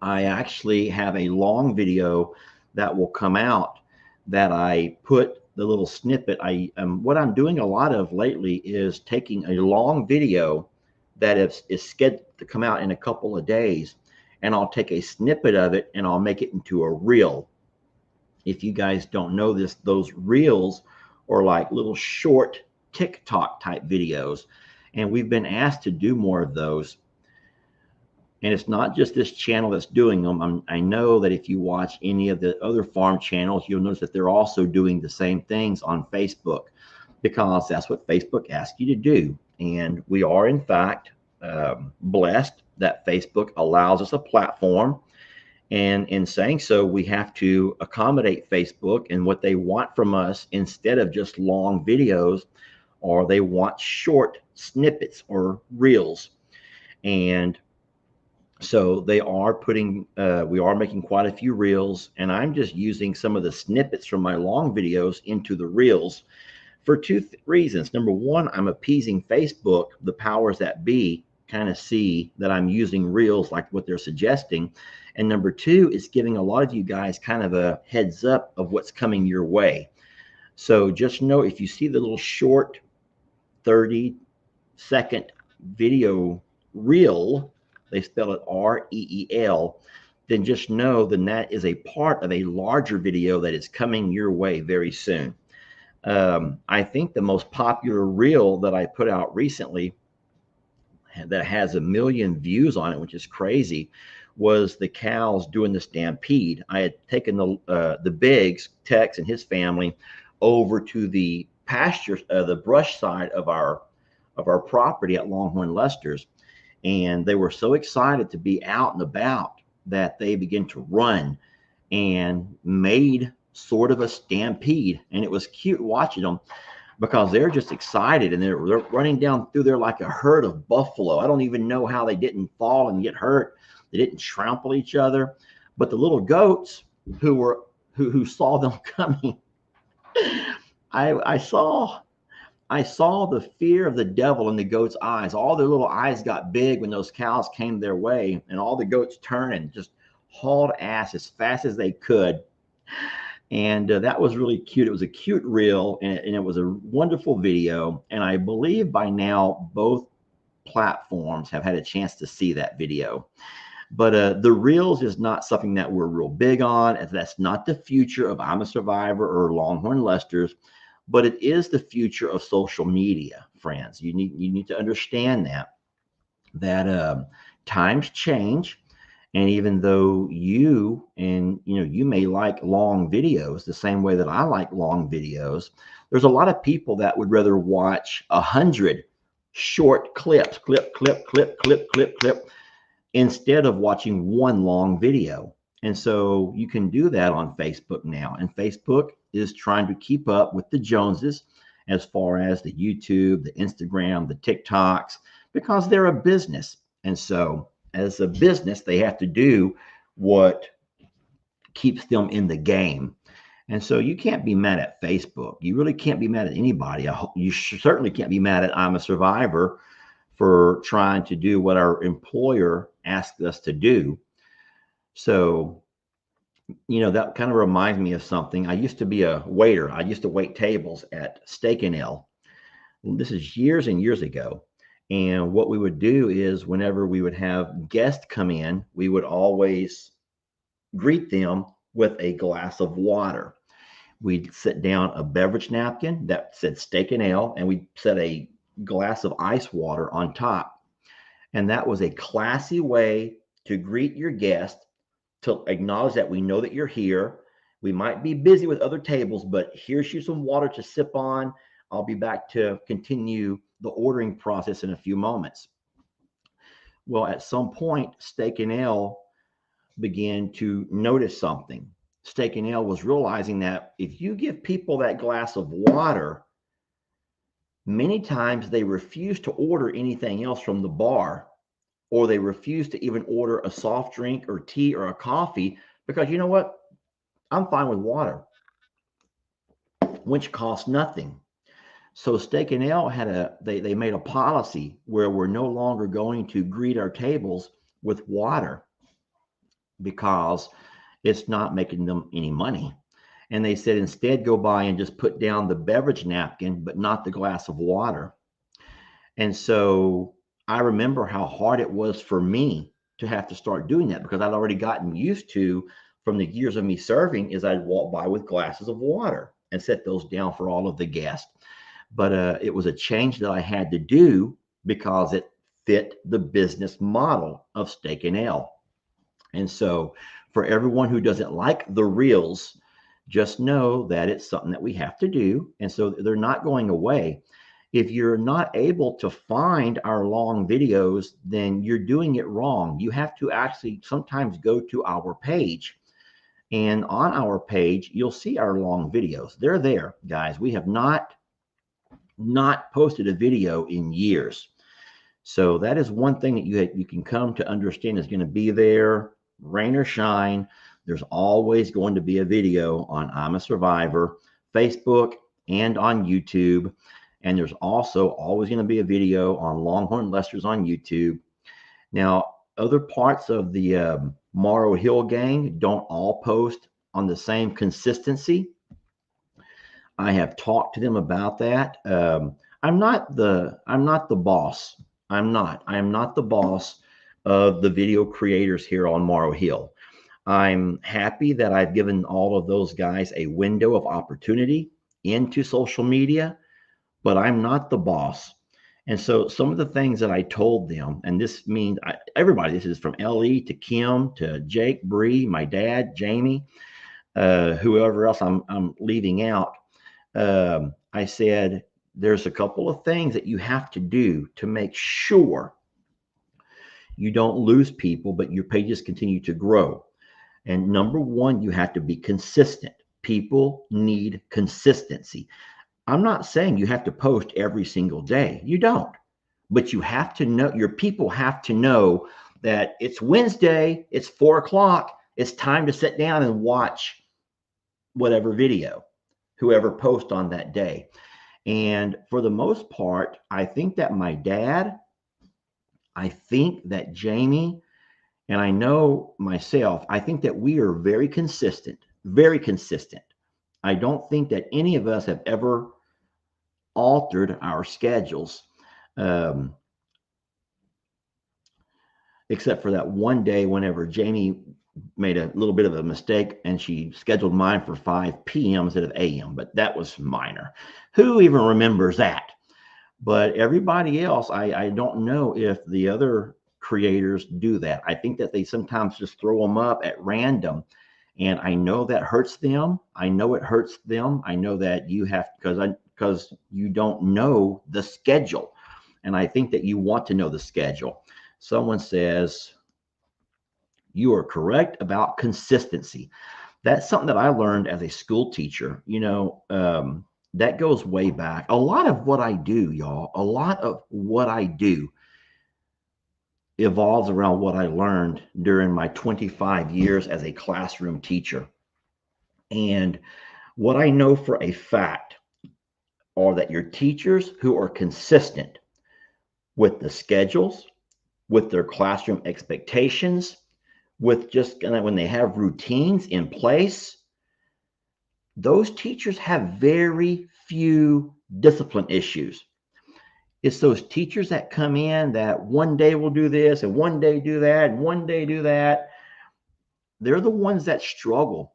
I actually have a long video that will come out that I put the little snippet. What I'm doing a lot of lately is taking a long video that is scheduled to come out in a couple of days, and I'll take a snippet of it and I'll make it into a reel. If you guys don't know this, those reels are like little short TikTok type videos, and we've been asked to do more of those. And it's not just this channel that's doing them. I know that if you watch any of the other farm channels, you'll notice that they're also doing the same things on Facebook, because that's what Facebook asks you to do. And we are, in fact, blessed that Facebook allows us a platform. And in saying so, we have to accommodate Facebook and what they want from us. Instead of just long videos, or they want short snippets or reels. And so they are putting, we are making quite a few reels, and I'm just using some of the snippets from my long videos into the reels for two reasons. Number one, I'm appeasing Facebook. The powers that be kind of see that I'm using reels like what they're suggesting. And number two, it's giving a lot of you guys kind of a heads up of what's coming your way. So just know, if you see the little short 30-second video reel, they spell it R-E-E-L, then just know then that is a part of a larger video that is coming your way very soon. I think the most popular reel that I put out recently that has 1 million views on it, which is crazy, was the cows doing the stampede. I had taken the Biggs, Tex, and his family over to the pasture, the brush side of our property at Longhorn Lester's, and they were so excited to be out and about that they began to run and made sort of a stampede. And it was cute watching them, because they're just excited, and they're running down through there like a herd of buffalo. I don't even know how they didn't fall and get hurt. They didn't trample each other. But the little goats who saw them coming, I saw the fear of the devil in the goats' eyes. All their little eyes got big when those cows came their way, and all the goats turned and just hauled ass as fast as they could. And that was really cute. It was a cute reel, and it was a wonderful video. And I believe by now both platforms have had a chance to see that video. But the reels is not something that we're real big on. That's not the future of I'm a Survivor or Longhorn Lester's, but it is the future of social media, friends. You need to understand that times change. And even though you may like long videos the same way that I like long videos, there's a lot of people that would rather watch 100 short clips, clip, instead of watching one long video. And so you can do that on Facebook now. And Facebook is trying to keep up with the Joneses as far as the YouTube, the Instagram, the TikToks, because they're a business. And so as a business, they have to do what keeps them in the game. And so you can't be mad at Facebook. You really can't be mad at anybody. You certainly can't be mad at I'm a Survivor for trying to do what our employer asked us to do. So, that kind of reminds me of something. I used to be a waiter. I used to wait tables at Steak and Ale. This is years and years ago. And what we would do is whenever we would have guests come in, we would always greet them with a glass of water. We'd sit down a beverage napkin that said Steak and Ale, and we'd set a glass of ice water on top. And that was a classy way to greet your guest, to acknowledge that we know that you're here. We might be busy with other tables, but here's you some water to sip on. I'll be back to continue the ordering process in a few moments. Well, at some point, Steak and Ale began to notice something. Steak and Ale was realizing that if you give people that glass of water, Many times they refuse to order anything else from the bar, or they refuse to even order a soft drink or tea or a coffee because you know what? I'm fine with water, which costs nothing. So Steak and Ale they made a policy where we're no longer going to greet our tables with water because it's not making them any money. And they said instead go by and just put down the beverage napkin, but not the glass of water. And so I remember how hard it was for me to have to start doing that because I'd already gotten used to from the years of me serving is I'd walk by with glasses of water and set those down for all of the guests. But it was a change that I had to do because it fit the business model of Steak and Ale. And so for everyone who doesn't like the reels, just know that it's something that we have to do. And so they're not going away. If you're not able to find our long videos, then you're doing it wrong. You have to actually sometimes go to our page. And on our page, you'll see our long videos. They're there, guys. We have not posted a video in years. So that is one thing that you can come to understand is going to be there, rain or shine. There's always going to be a video on I'm a Survivor, Facebook, and on YouTube. And there's also always going to be a video on Longhorn Lester's on YouTube. Now, other parts of the Morrow Hill gang don't all post on the same consistency. I have talked to them about that. I'm not the boss. I am not the boss of the video creators here on Morrow Hill. I'm happy that I've given all of those guys a window of opportunity into social media, but I'm not the boss. And so some of the things that I told them, and this means everybody, this is from LE to Kim to Jake, Bree, my dad, Jamie, whoever else I'm leaving out. I said, there's a couple of things that you have to do to make sure you don't lose people, but your pages continue to grow. And number one, you have to be consistent. People need consistency. I'm not saying you have to post every single day. You don't. But you have to know, your people have to know that it's Wednesday, it's 4:00, it's time to sit down and watch whatever video, whoever posts on that day. And for the most part, I think that my dad, I think that Jamie, and I know myself, I think that we are very consistent, very consistent. I don't think that any of us have ever altered our schedules, except for that one day whenever Jamie made a little bit of a mistake and she scheduled mine for 5 p.m. instead of a.m., but that was minor. Who even remembers that? But everybody else, I don't know if the other creators do that. I think that they sometimes just throw them up at random. And I know that hurts them. I know it hurts them. I know that you have, because you don't know the schedule. And I think that you want to know the schedule. Someone says, you are correct about consistency. That's something that I learned as a school teacher. That goes way back. A lot of what I do, y'all, a lot of what I do evolves around what I learned during my 25 years as a classroom teacher. And what I know for a fact are that your teachers who are consistent with the schedules, with their classroom expectations, with just when they have routines in place, those teachers have very few discipline issues. It's those teachers that come in that one day will do this and one day do that and one day do that. They're the ones that struggle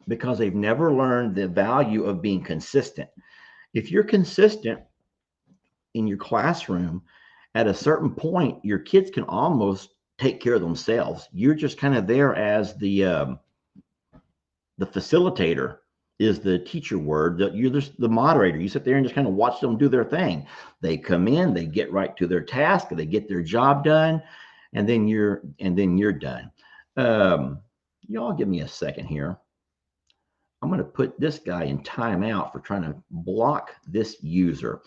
because they've never learned the value of being consistent. If you're consistent in your classroom, at a certain point, your kids can almost take care of themselves. You're just kind of there as the facilitator is the teacher word. You're just the moderator. You sit there and just kind of watch them do their thing. They come in, they get right to their task, they get their job done, and then you're done. Y'all give me a second here. I'm going to put this guy in timeout for trying to block this user.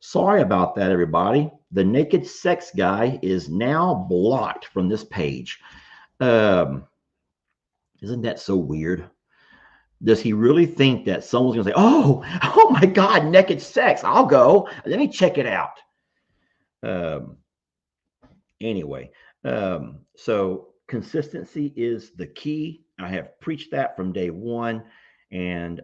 Sorry about that, everybody. The naked sex guy is now blocked from this page. Um, isn't that so weird? Does he really think that someone's going to say, oh my God, naked sex? I'll go. Let me check it out. Um, anyway, so consistency is the key. I have preached that from day one. And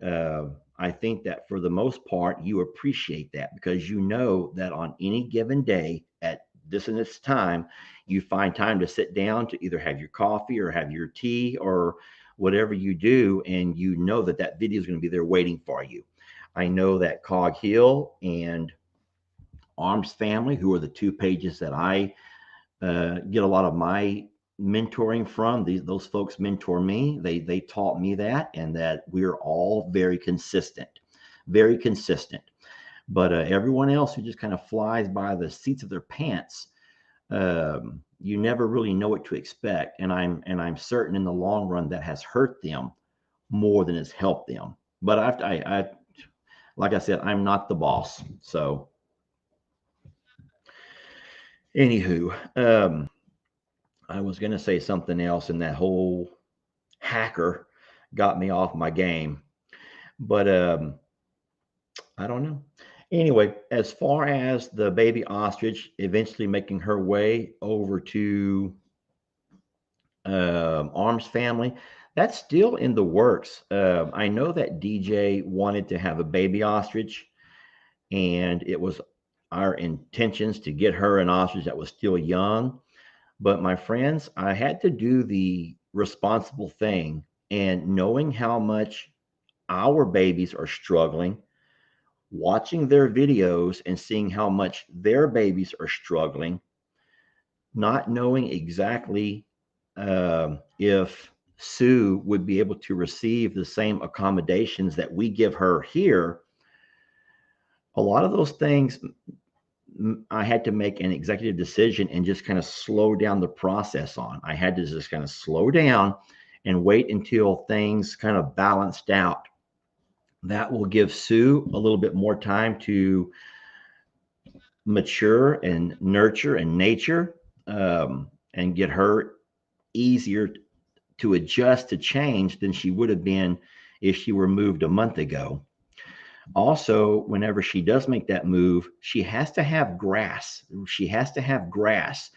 I think that for the most part, you appreciate that because you know that on any given day at this and this time, you find time to sit down to either have your coffee or have your tea or whatever you do. And you know that that video is going to be there waiting for you. I know that Cog Hill and Arms Family, who are the two pages that I get a lot of my mentoring from. Those folks mentor me. They taught me that, and that we're all very consistent, very consistent. But everyone else who just kind of flies by the seats of their pants, you never really know what to expect. And I'm certain in the long run that has hurt them more than it's helped them. But I like I said, I'm not the boss. So anywho, I was going to say something else, and that whole hacker got me off my game. But I don't know. Anyway, as far as the baby ostrich eventually making her way over to Arms Family, that's still in the works. I know that DJ wanted to have a baby ostrich, and it was our intentions to get her an ostrich that was still young. But my friends, I had to do the responsible thing, and knowing how much our babies are struggling, watching their videos and seeing how much their babies are struggling, not knowing exactly if Sue would be able to receive the same accommodations that we give her here. A lot of those things I had to make an executive decision and just kind of slow down the process on. I had to just kind of slow down and wait until things kind of balanced out. That will give Sue a little bit more time to mature and nurture and nature, and get her easier to adjust to change than she would have been if she were moved a month ago. Also, whenever she does make that move, she has to have grass. She has to have grass.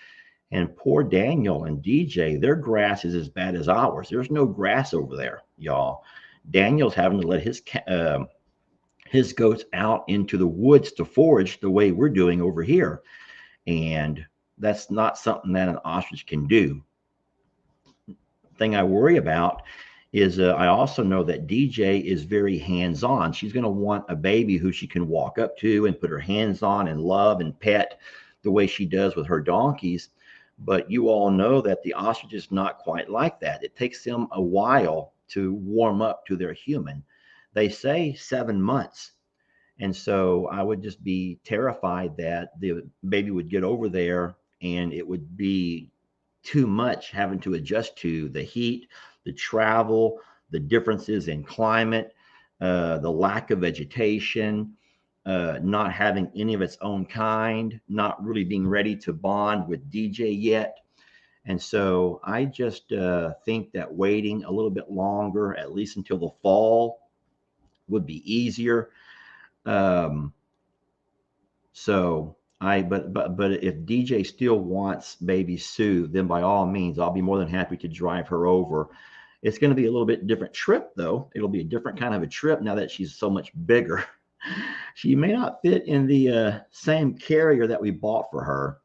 And poor Daniel and DJ, their grass is as bad as ours. There's no grass over there, y'all. Daniel's having to let his goats out into the woods to forage the way we're doing over here. And that's not something that an ostrich can do. Thing I worry about is I also know that DJ is very hands-on. She's going to want a baby who she can walk up to and put her hands on and love and pet the way she does with her donkeys. But you all know that the ostrich is not quite like that. It takes them a while to warm up to their human. They say 7 months. And so I would just be terrified that the baby would get over there and it would be too much having to adjust to the heat, the travel, the differences in climate, the lack of vegetation, not having any of its own kind, not really being ready to bond with DJ yet. And so I just think that waiting a little bit longer, at least until the fall, would be easier. But if DJ still wants baby Sue, then by all means, I'll be more than happy to drive her over. It's going to be a little bit different trip, though. It'll be a different kind of a trip now that she's so much bigger. She may not fit in the same carrier that we bought for her,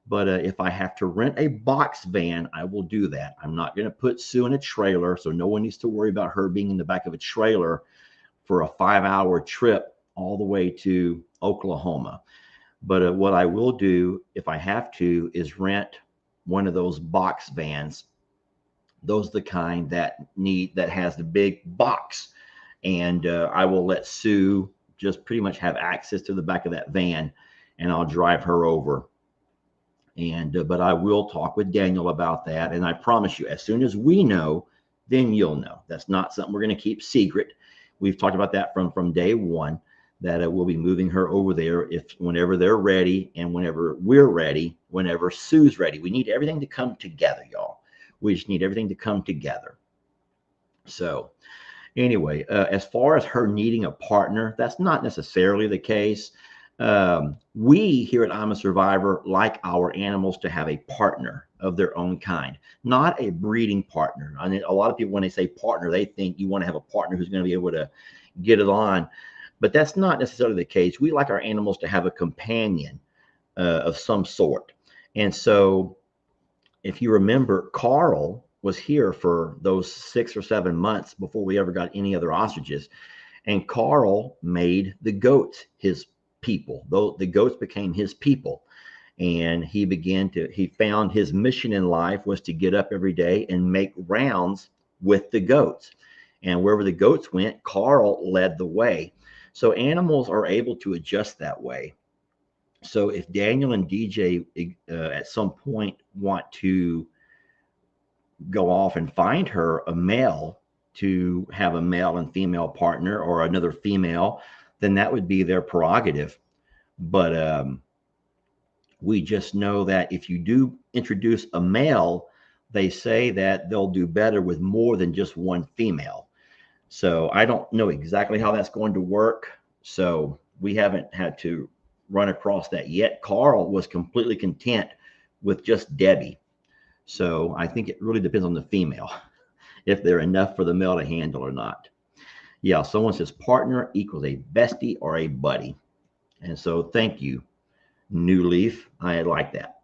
but if I have to rent a box van, I will do that. I'm not going to put Sue in a trailer, so no one needs to worry about her being in the back of a trailer for a 5-hour trip all the way to Oklahoma. But what I will do, if I have to, is rent one of those box vans. Those are the kind that has the big box, and I will let Sue just pretty much have access to the back of that van, and I'll drive her over. And but I will talk with Daniel about that, and I promise you, as soon as we know, then you'll know. That's not something we're going to keep secret. We've talked about that from day one. that we'll be moving her over there whenever they're ready and whenever we're ready, whenever Sue's ready. We need everything to come together, y'all. We just need everything to come together. So anyway, as far as her needing a partner, that's not necessarily the case. We here at I'm a Survivor like our animals to have a partner of their own kind, not a breeding partner. I mean, a lot of people, when they say partner, they think you want to have a partner who's going to be able to get it on, but that's not necessarily the case. We like our animals to have a companion of some sort. And so if you remember, Carl was here for those 6 or 7 months before we ever got any other ostriches. And Carl made the goats his people. Though the goats became his people. And he found his mission in life was to get up every day and make rounds with the goats. And wherever the goats went, Carl led the way. So animals are able to adjust that way. So if Daniel and DJ at some point want to go off and find her a male to have a male and female partner, or another female, then that would be their prerogative. But we just know that if you do introduce a male, they say that they'll do better with more than just one female. So I don't know exactly how that's going to work. So we haven't had to run across that yet. Carl was completely content with just Debbie. So I think it really depends on the female, if they're enough for the male to handle or not. Yeah, someone says partner equals a bestie or a buddy. And so thank you, New Leaf. I like that.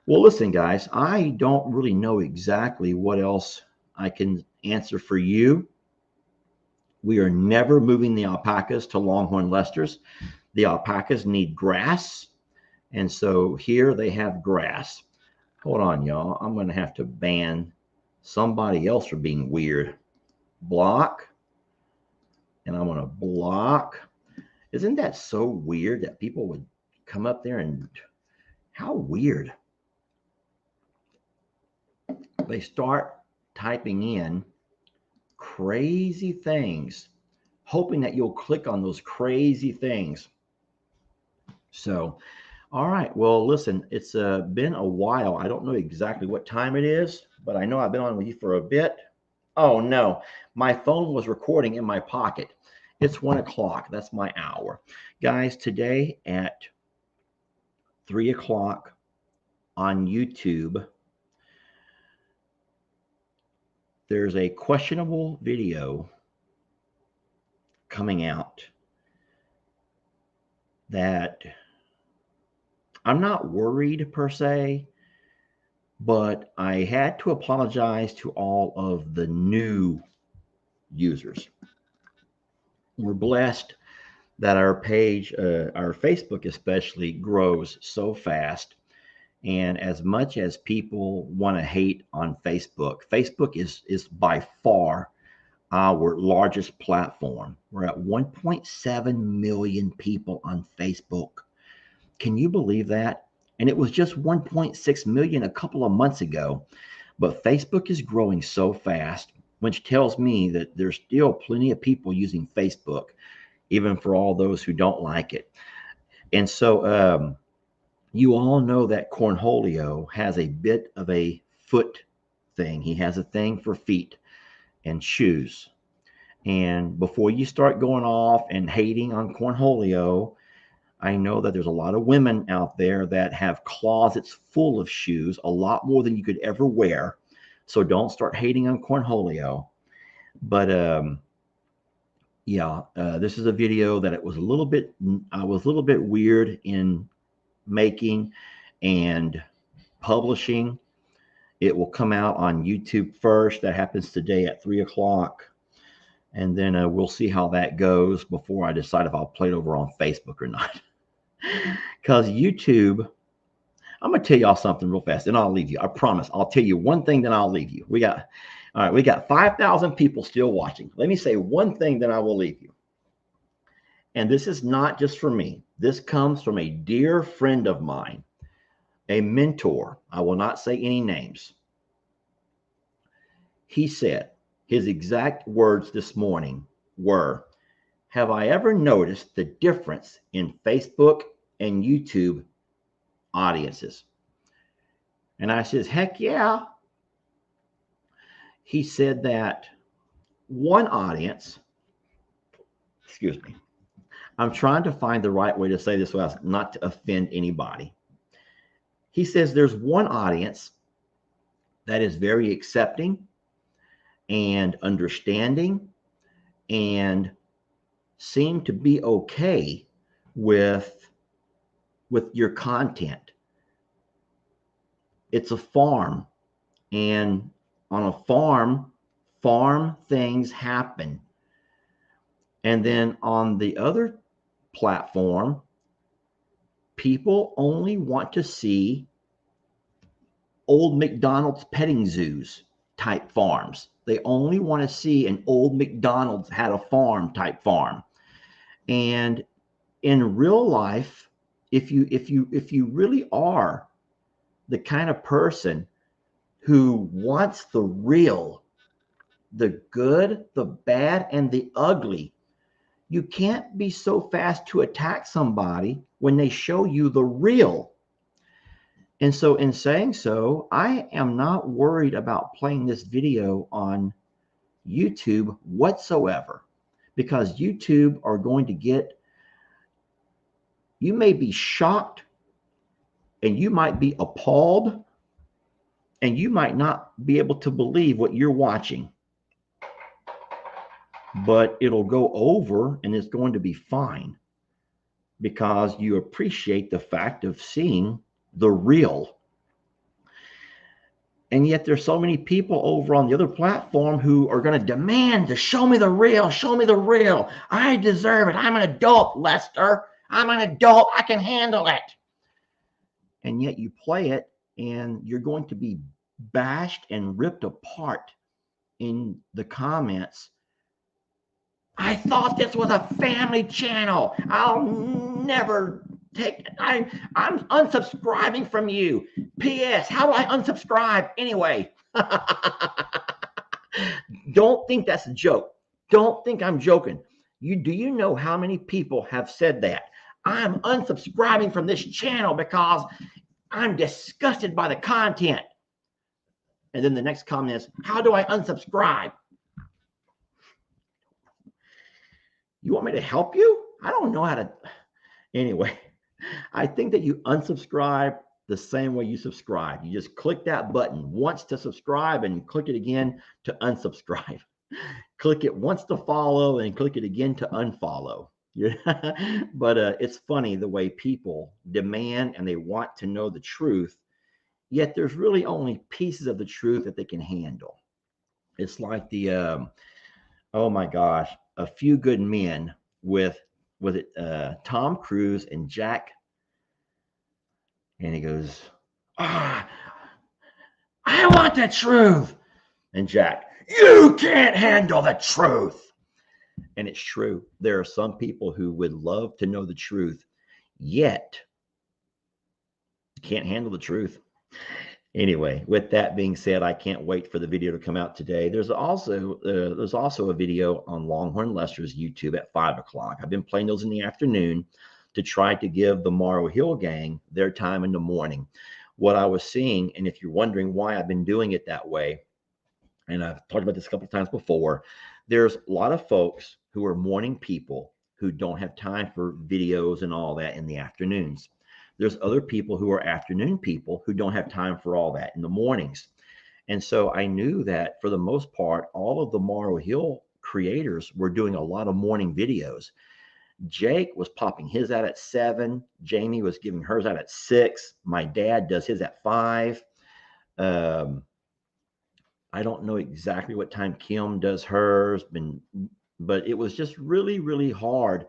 Well, listen, guys, I don't really know exactly what else I can answer for you. We are never moving the alpacas to Longhorn Lester's. The alpacas need grass. And so here they have grass. Hold on, y'all. I'm going to have to ban somebody else for being weird. Block. And I'm going to block. Isn't that so weird that people would come up there and how weird? They start typing in crazy things, hoping that you'll click on those crazy things. So, all right. Well, listen, it's been a while. I don't know exactly what time it is, but I know I've been on with you for a bit. Oh, no. My phone was recording in my pocket. It's 1 o'clock. That's my hour. Guys, today at 3 o'clock on YouTube, there's a questionable video coming out that I'm not worried per se, but I had to apologize to all of the new users. We're blessed that our page, our Facebook especially, grows so fast. And as much as people want to hate on Facebook, Facebook is by far our largest platform. We're at 1.7 million people on Facebook. Can you believe that? And it was just 1.6 million a couple of months ago. But Facebook is growing so fast, which tells me that there's still plenty of people using Facebook, even for all those who don't like it. And so you all know that Cornholio has a bit of a foot thing. He has a thing for feet and shoes. And before you start going off and hating on Cornholio, I know that there's a lot of women out there that have closets full of shoes, a lot more than you could ever wear. So don't start hating on Cornholio. But this is a video that I was a little bit weird in making and publishing. It will come out on YouTube first. That happens today at 3 o'clock. And then we'll see how that goes before I decide if I'll play it over on Facebook or not. Because YouTube, I'm going to tell y'all something real fast, and I'll leave you. I promise. I'll tell you one thing, then I'll leave you. We got 5,000 people still watching. Let me say one thing, then I will leave you. And this is not just for me. This comes from a dear friend of mine, a mentor. I will not say any names. He said his exact words this morning were, have I ever noticed the difference in Facebook and YouTube audiences? And I says, heck yeah. He said that one audience, excuse me, I'm trying to find the right way to say this without not to offend anybody. He says there's one audience that is very accepting and understanding and seem to be okay with your content. It's a farm, and on a farm things happen. And then on the other platform, people only want to see old McDonald's petting zoos type farms. They only want to see an old McDonald's had a farm type farm. And in real life, if you really are the kind of person who wants the real, the good, the bad, and the ugly, you can't be so fast to attack somebody when they show you the real. And so in saying so, I am not worried about playing this video on YouTube whatsoever, because YouTube are going to get, you may be shocked and you might be appalled and you might not be able to believe what you're watching, but it'll go over and it's going to be fine because you appreciate the fact of seeing the real. And yet there's so many people over on the other platform who are going to demand to show me the real, show me the real. I deserve it. I'm an adult, Lester. I'm an adult. I can handle it. And yet you play it and you're going to be bashed and ripped apart in the comments. I thought this was a family channel. I'll never take, I'm unsubscribing from you. P.S. How do I unsubscribe anyway? Don't think that's a joke. Don't think I'm joking. Do you know how many people have said that? I'm unsubscribing from this channel because I'm disgusted by the content. And then the next comment is, how do I unsubscribe? You want me to help you? I don't know how to. Anyway, I think that you unsubscribe the same way you subscribe. You just click that button once to subscribe and click it again to unsubscribe. Click it once to follow and click it again to unfollow. But it's funny the way people demand and they want to know the truth, yet there's really only pieces of the truth that they can handle. It's like the, oh my gosh, A Few Good Men with Tom Cruise and Jack. And he goes, I want the truth. And Jack, you can't handle the truth. And it's true. There are some people who would love to know the truth, yet can't handle the truth. Anyway, with that being said, I can't wait for the video to come out today. There's also a video on Longhorn Lester's YouTube at 5 o'clock. I've been playing those in the afternoon to try to give the Morrow Hill gang their time in the morning. What I was seeing, and if you're wondering why I've been doing it that way, and I've talked about this a couple of times before, there's a lot of folks who are morning people who don't have time for videos and all that in the afternoons. There's other people who are afternoon people who don't have time for all that in the mornings. And so I knew that for the most part, all of the Morrow Hill creators were doing a lot of morning videos. Jake was popping his out at 7. Jamie was giving hers out at 6. My dad does his at 5. I don't know exactly what time Kim does hers, but it was just really, really hard.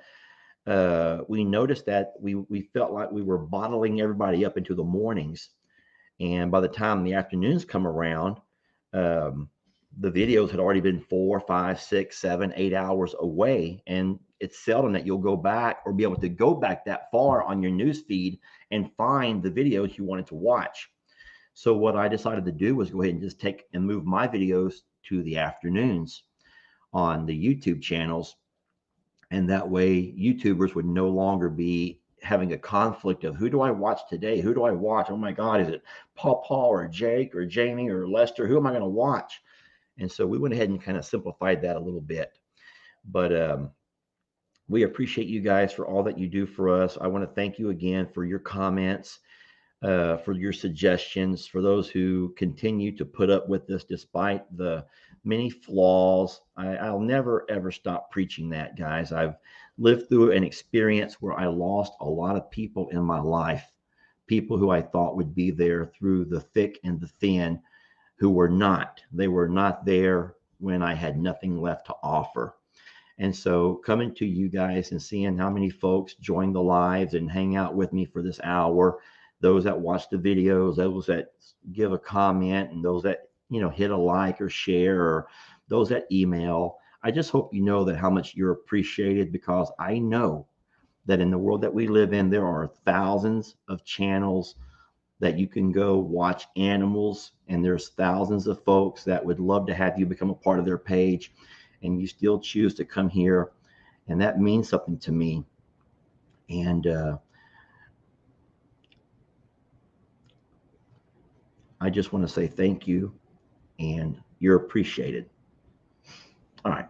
We noticed that we felt like we were bottling everybody up into the mornings. And by the time the afternoons come around, the videos had already been 4, 5, 6, 7, 8 hours away. And it's seldom that you'll go back or be able to go back that far on your news feed and find the videos you wanted to watch. So what I decided to do was go ahead and just take and move my videos to the afternoons on the YouTube channels. And that way YouTubers would no longer be having a conflict of who do I watch today? Who do I watch? Oh my God, is it Paul or Jake or Jamie or Lester? Who am I going to watch? And so we went ahead and kind of simplified that a little bit. But we appreciate you guys for all that you do for us. I want to thank you again for your comments, for your suggestions, for those who continue to put up with this despite the many flaws. I'll never, ever stop preaching that, guys. I've lived through an experience where I lost a lot of people in my life, people who I thought would be there through the thick and the thin, who were not. They were not there when I had nothing left to offer. And so coming to you guys and seeing how many folks join the lives and hang out with me for this hour, those that watch the videos, those that give a comment, and those that, hit a like or share, or those that email, I just hope you know that how much you're appreciated, because I know that in the world that we live in, there are thousands of channels that you can go watch animals, and there's thousands of folks that would love to have you become a part of their page, and you still choose to come here, and that means something to me. And I just want to say thank you, and you're appreciated. All right.